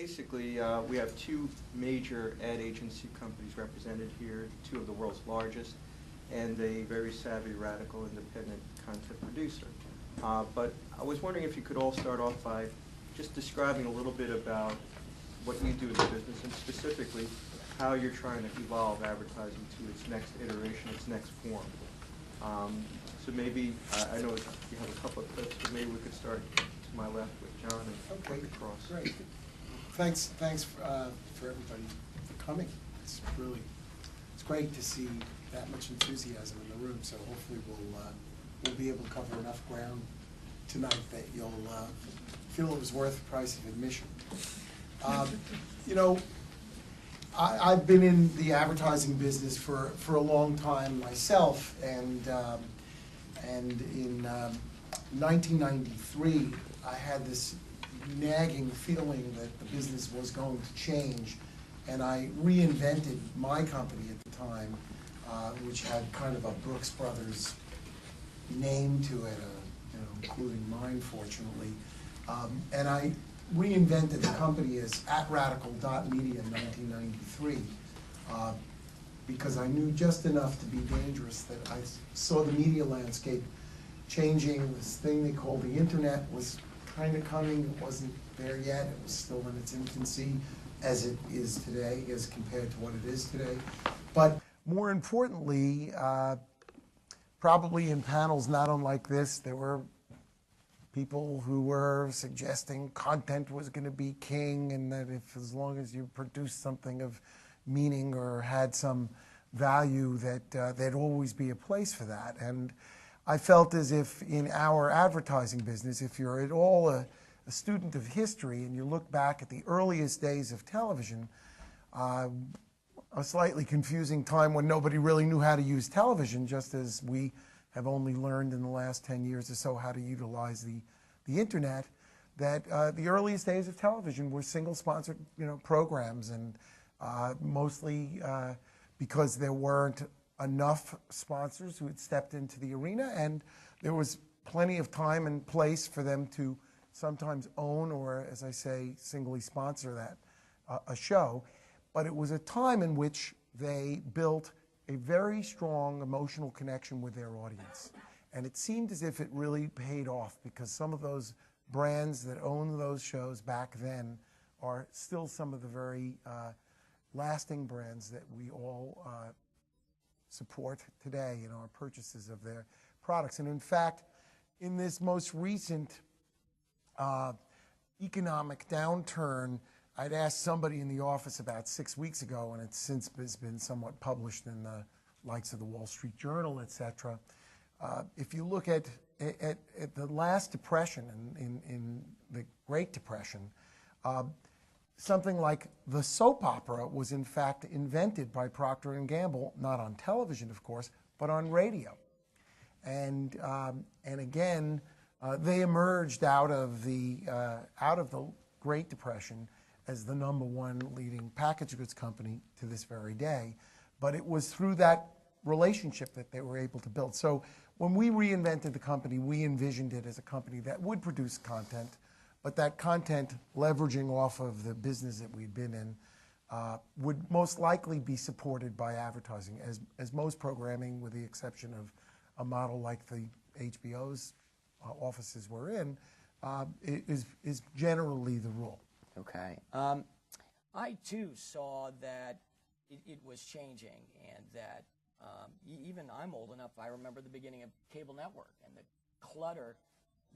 basically, we have two major ad agency companies represented here, two of the world's largest, and a very savvy, radical, independent content producer. But I was wondering if you could all start off by just describing a little bit about what you do in the business, and specifically how you're trying to evolve advertising to its next iteration, its next form. So maybe, I know you have a couple of clips, but maybe we could start to my left with John and work across. Great. Thanks for everybody for coming. It's great to see that much enthusiasm in the room. So hopefully we'll be able to cover enough ground tonight that you'll feel it was worth the price of admission. You know, I've been in the advertising business for a long time myself, and in 1993 I had this nagging feeling that the business was going to change, and I reinvented my company at the time, which had kind of a Brooks Brothers name to it, including mine, fortunately. And I reinvented the company as @radical.media in 1993 because I knew just enough to be dangerous that I saw the media landscape changing. This thing they called the internet was kind of coming. It wasn't there yet. It was still in its infancy, as it is today, as compared to what it is today. But more importantly, probably in panels not unlike this, there were people who were suggesting content was going to be king, and that if, as long as you produced something of meaning or had some value, that there'd always be a place for that. And I felt as if in our advertising business, if you're at all a student of history and you look back at the earliest days of television, a slightly confusing time when nobody really knew how to use television, just as we have only learned in the last 10 years or so how to utilize the internet, that the earliest days of television were single-sponsored programs, and mostly because there weren't enough sponsors who had stepped into the arena, and there was plenty of time and place for them to sometimes own or, as I say, singly sponsor that a show. But it was a time in which they built a very strong emotional connection with their audience. And it seemed as if it really paid off, because some of those brands that owned those shows back then are still some of the very lasting brands that we all support today in our purchases of their products. And in fact, in this most recent economic downturn, I'd asked somebody in the office about 6 weeks ago, and it's since been somewhat published in the likes of the Wall Street Journal, etc. If you look at the last depression, in the Great Depression, something like the soap opera was in fact invented by Procter & Gamble, not on television, of course, but on radio. And again, they emerged out of the Great Depression as the #1 leading packaged goods company to this very day. But it was through that relationship that they were able to build. So when we reinvented the company, we envisioned it as a company that would produce content, but that content, leveraging off of the business that we'd been in, would most likely be supported by advertising, as most programming, with the exception of a model like the HBO's offices we're in, is generally the rule. Okay. I too saw that it was changing, and that even I'm old enough, I remember the beginning of cable network and the clutter,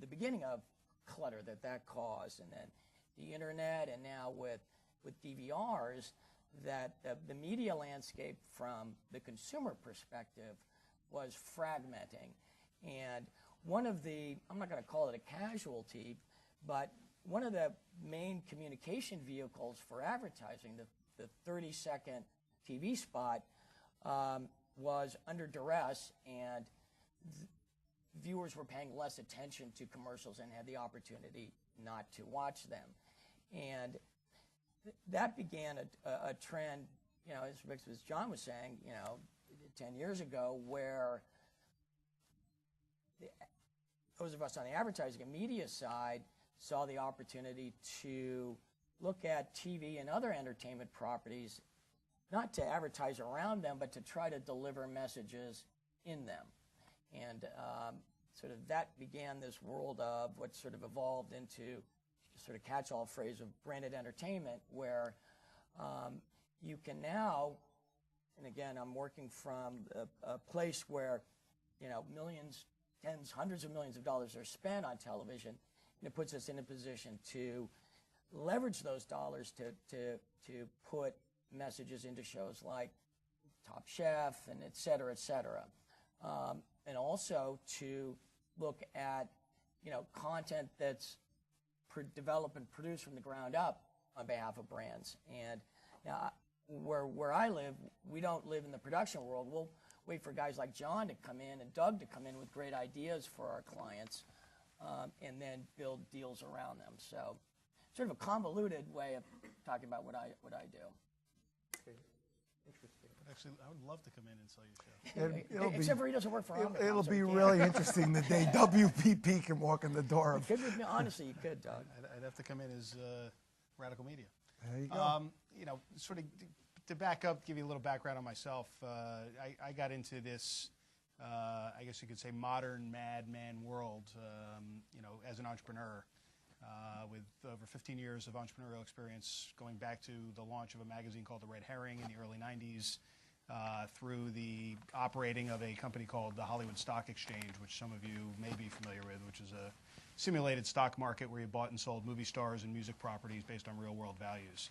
the beginning of clutter that caused, and then the internet, and now with DVRs, that the media landscape from the consumer perspective was fragmenting. And one of the, I'm not going to call it a casualty, but one of the main communication vehicles for advertising, the 30-second TV spot, was under duress, and viewers were paying less attention to commercials and had the opportunity not to watch them. And that began a trend, as John was saying, 10 years ago, where those of us on the advertising and media side saw the opportunity to look at TV and other entertainment properties, not to advertise around them, but to try to deliver messages in them. And sort of that began this world of what sort of evolved into sort of catch-all phrase of branded entertainment, where you can now, and again, I'm working from a place where, you know, millions, tens, hundreds of millions of dollars are spent on television, and it puts us in a position to leverage those dollars to put messages into shows like Top Chef and et cetera, et cetera. And also to look at, you know, content that's developed and produced from the ground up on behalf of brands. And now, where I live, we don't live in the production world. We'll wait for guys like John to come in and Doug to come in with great ideas for our clients, and then build deals around them. So, sort of a convoluted way of talking about what I do. Okay. Interesting. Actually, I would love to come in and sell your show. It'll Except for he doesn't work for Omnicom. It'll so be he can't. really interesting the day WPP can walk in the door. You could, honestly, you could, Doug. I'd have to come in as Radical Media. There you go. You know, sort of to back up, give you a little background on myself. I got into this, I guess you could say, modern madman world, you know, as an entrepreneur. With over 15 years of entrepreneurial experience, going back to the launch of a magazine called The Red Herring in the early 90s, through the operating of a company called the Hollywood Stock Exchange, which some of you may be familiar with, which is a simulated stock market where you bought and sold movie stars and music properties based on real-world values.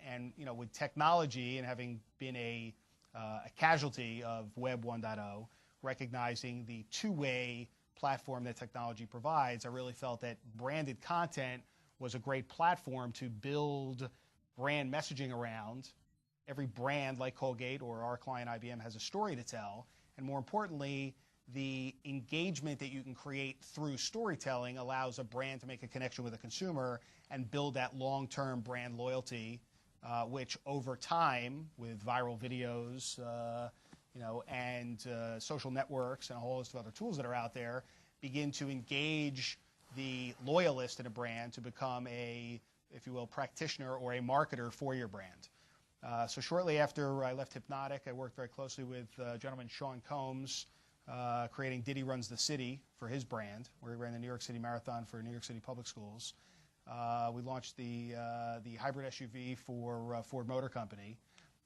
And you know, with technology and having been a casualty of Web 1.0, recognizing the two-way platform that technology provides, I really felt that branded content was a great platform to build brand messaging around. Every brand like Colgate or our client IBM has a story to tell, and more importantly, the engagement that you can create through storytelling allows a brand to make a connection with a consumer and build that long-term brand loyalty, which over time, with viral videos, you know, and social networks and a whole host of other tools that are out there, begin to engage the loyalist in a brand to become a, if you will, practitioner or a marketer for your brand. So shortly after I left Hypnotic, I worked very closely with gentleman Sean Combs, creating Diddy Runs the City for his brand, where he ran the New York City Marathon for New York City Public Schools. We launched the hybrid SUV for Ford Motor Company.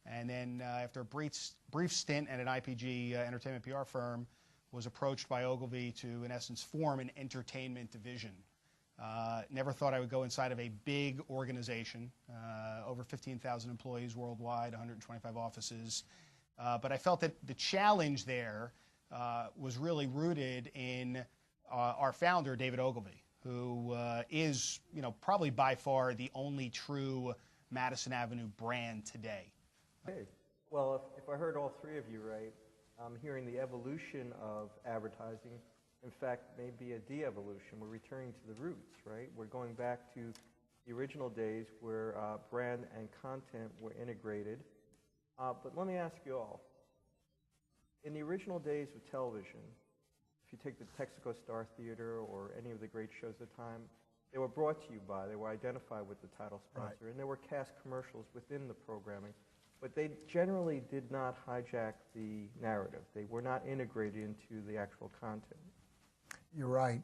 And then after a brief stint at an IPG entertainment PR firm, was approached by Ogilvy to, in essence, form an entertainment division. Never thought I would go inside of a big organization, over 15,000 employees worldwide, 125 offices. But I felt that the challenge there was really rooted in our founder, David Ogilvy, who is, you know, probably by far the only true Madison Avenue brand today. Okay. Well, if I heard all three of you right, I'm hearing the evolution of advertising, in fact, maybe a de-evolution. We're returning to the roots, right? We're going back to the original days where brand and content were integrated. But let me ask you all, in the original days of television, if you take the Texaco Star Theater or any of the great shows of the time, they were brought to you by, they were identified with the title sponsor, right, and there were cast commercials within the programming. But they generally did not hijack the narrative. They were not integrated into the actual content. You're right.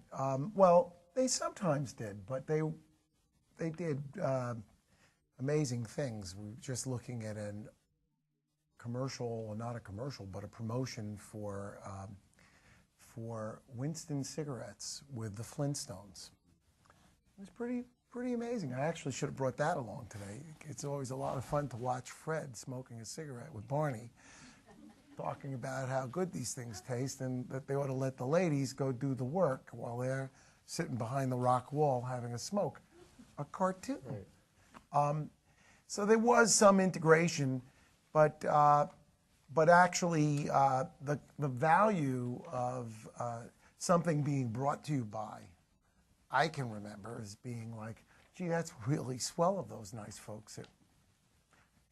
Well, they sometimes did, but they did amazing things. We were just looking at a commercial, well, not a commercial, but a promotion for Winston cigarettes with the Flintstones. It was pretty amazing. I actually should have brought that along today. It's always a lot of fun to watch Fred smoking a cigarette with Barney, talking about how good these things taste and that they ought to let the ladies go do the work while they're sitting behind the rock wall having a smoke. A cartoon. Right. So there was some integration, but actually the value of something being brought to you by, I can remember as being like, gee, that's really swell of those nice folks at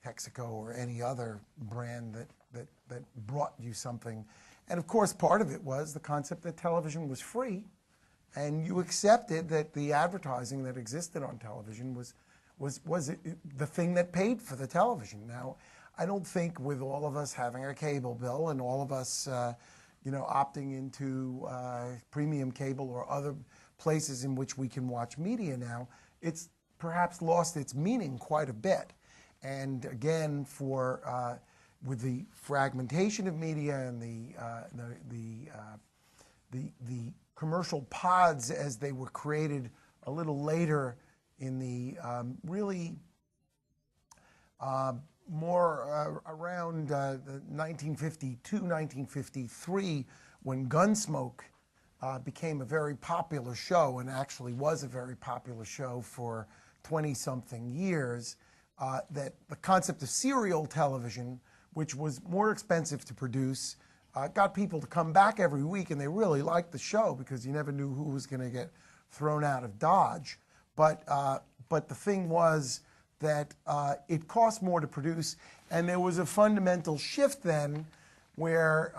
Texaco or any other brand that brought you something. And of course, part of it was the concept that television was free, and you accepted that the advertising that existed on television the thing that paid for the television. Now, I don't think with all of us having a cable bill and all of us, opting into premium cable or other places in which we can watch media now, it's perhaps lost its meaning quite a bit. And again, with the fragmentation of media and the commercial pods as they were created a little later in the really more around 1952, 1953, when Gunsmoke became a very popular show, and actually was a very popular show for 20-something years, that the concept of serial television, which was more expensive to produce, got people to come back every week, and they really liked the show because you never knew who was going to get thrown out of Dodge. But the thing was that it cost more to produce, and there was a fundamental shift then where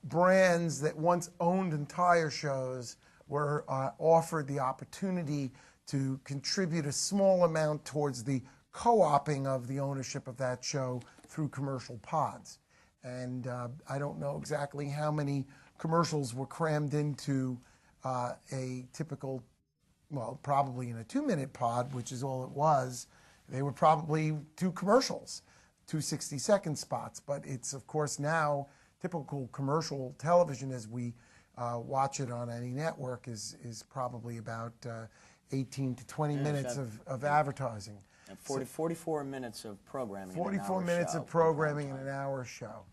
brands that once owned entire shows were offered the opportunity to contribute a small amount towards the co-oping of the ownership of that show through commercial pods. And I don't know exactly how many commercials were crammed into a typical, well, probably in a 2-minute pod, which is all it was. They were probably 2 commercials, 2 60-second spots. But it's, of course, now typical commercial television as we watch it on any network is probably about 18 to 20 minutes of advertising. And 44 minutes of programming. 44 minutes of programming in an hour show.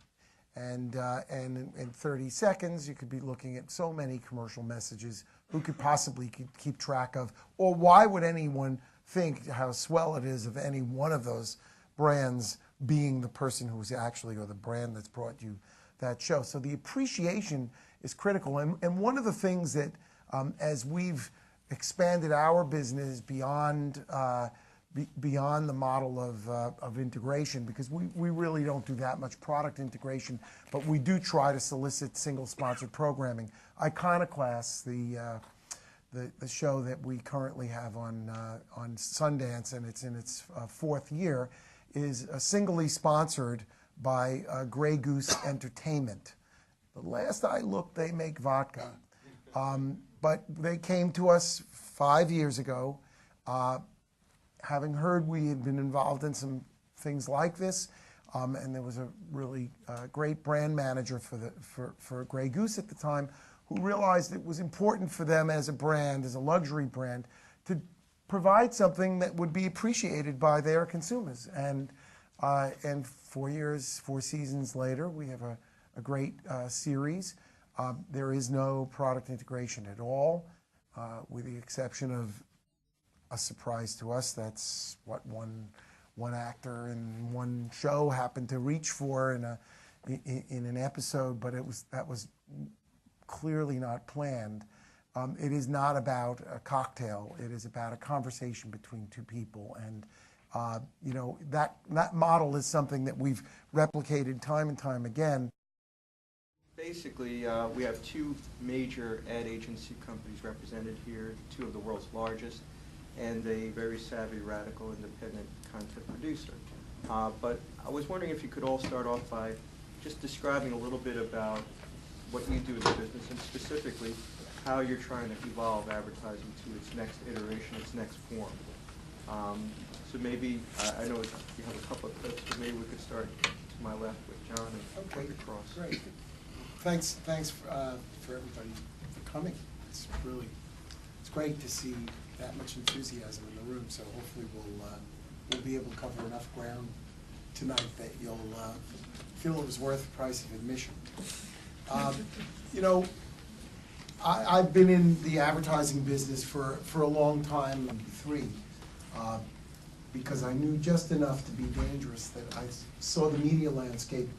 And in 30 seconds, you could be looking at so many commercial messages. Who could possibly keep track of? Or why would anyone think how swell it is of any one of those brands being the person who's actually, or the brand that's brought you that show? So the appreciation is critical. And one of the things that, as we've expanded our business beyond the model of integration, because we really don't do that much product integration, but we do try to solicit single-sponsored programming. Iconoclast, the show that we currently have on Sundance, and it's in its 4th year, is singly sponsored by Grey Goose Entertainment. The last I looked, they make vodka. But they came to us 5 years ago, having heard we had been involved in some things like this, and there was a really great brand manager for Grey Goose at the time, who realized it was important for them as a brand, as a luxury brand, to provide something that would be appreciated by their consumers. And 4 seasons later, we have a great series. There is no product integration at all, with the exception of a surprise to us. That's what one actor in one show happened to reach for in an episode, but that was clearly not planned. It is not about a cocktail. It is about a conversation between 2 people, and that model is something that we've replicated time and time again. Basically, we have 2 major ad agency companies represented here, 2 of the world's largest, and a very savvy, radical, independent content producer. But I was wondering if you could all start off by just describing a little bit about what you do in the business, and specifically how you're trying to evolve advertising to its next iteration, its next form. So maybe, I know you have a couple of clips, but maybe we could start to my left with John and work across. Great. Thanks for everybody for coming. It's great to see that much enthusiasm in the room. So hopefully we'll be able to cover enough ground tonight that you'll feel it was worth the price of admission. I've been in the advertising business for a long time, 3, because I knew just enough to be dangerous that I saw the media landscape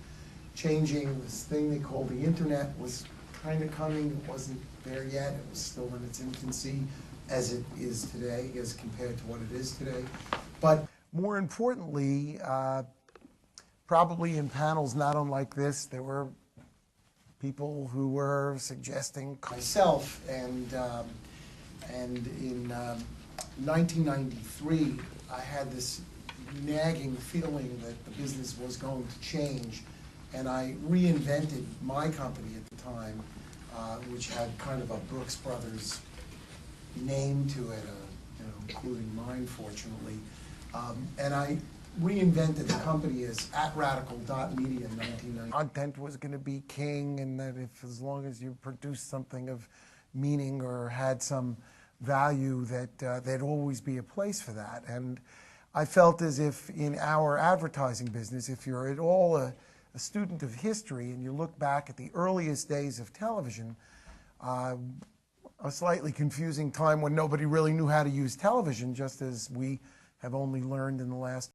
changing. This thing they called the internet was kind of coming. It wasn't there yet. It was still in its infancy, as it is today, as compared to what it is today. But more importantly, probably in panels not unlike this, there were people who were suggesting myself, and in 1993, I had this nagging feeling that the business was going to change, and I reinvented my company at the time, which had kind of a Brooks Brothers name to it, including mine, fortunately. And I reinvented the company as @radical.media in 1990. Content was going to be king, and that if as long as you produced something of meaning or had some value, that there'd always be a place for that. And I felt as if in our advertising business, if you're at all a student of history and you look back at the earliest days of television, a slightly confusing time when nobody really knew how to use television, just as we have only learned in the last